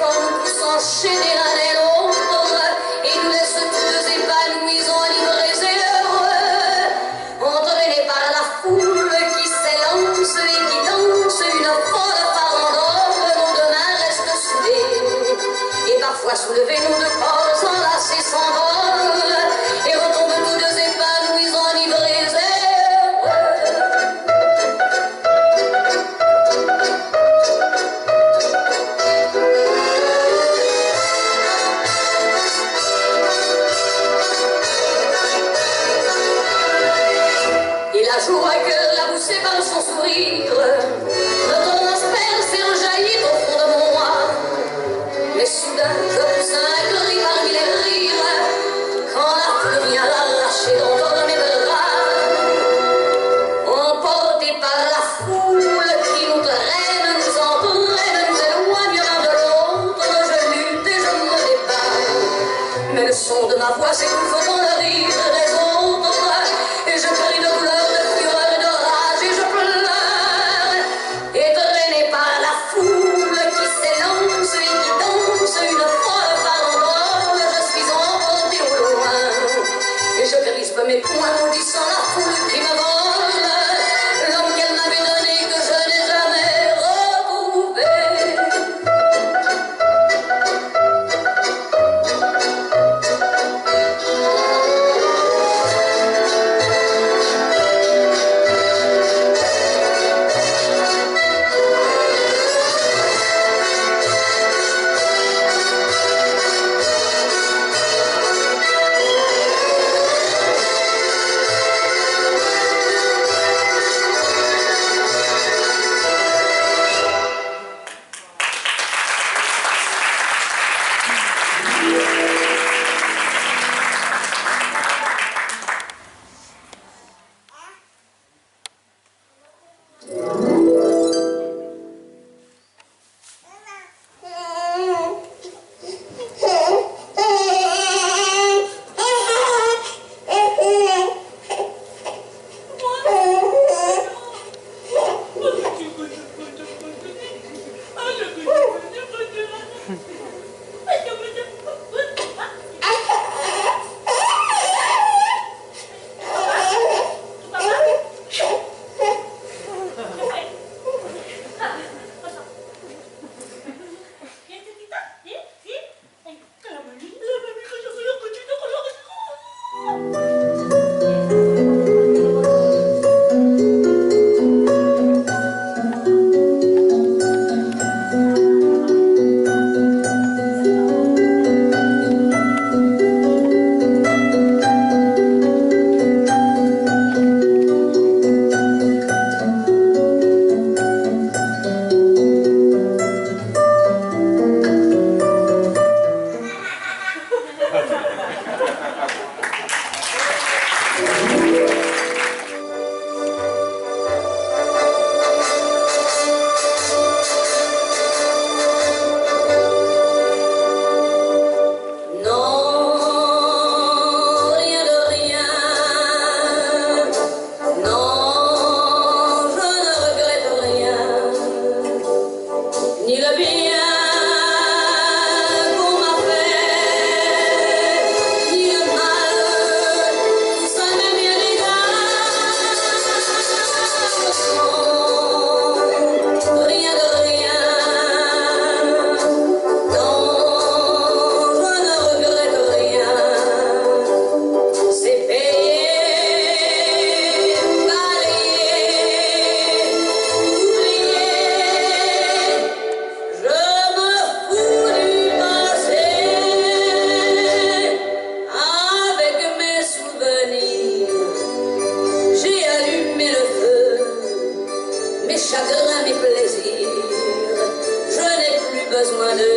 corps nous pousse enchaîner l'un et l'autre et nous laisse tous deux épanouis, enivrés et heureux, entraînés par la foule qui s'élance et qui danse une folle farandole. Nos deux mains restent soudées et parfois soulevés, nos deux corps enlacés s'envolent et retombent tous deux épanouis, enivrés et heureux. La joie que la poussée par son sourire, notre transperce et rejaillit au fond de moi. Mais soudain, je pousse un cri parmi les rires, quand la foule vient l'arracher dans mes bras. Emportés par la foule qui nous traîne, nous entraîne, nous éloigne l'un de l'autre, je lutte et je me débat. Mais le son de ma voix s'étouffe dans le rire des autres, et je crie de douleur. Mes poings maudissant la foule qui me vole, l'homme qu'elle m'avait donné que je n'ai jamais retrouvé. Mes chagrins, mes plaisirs, je n'ai plus besoin de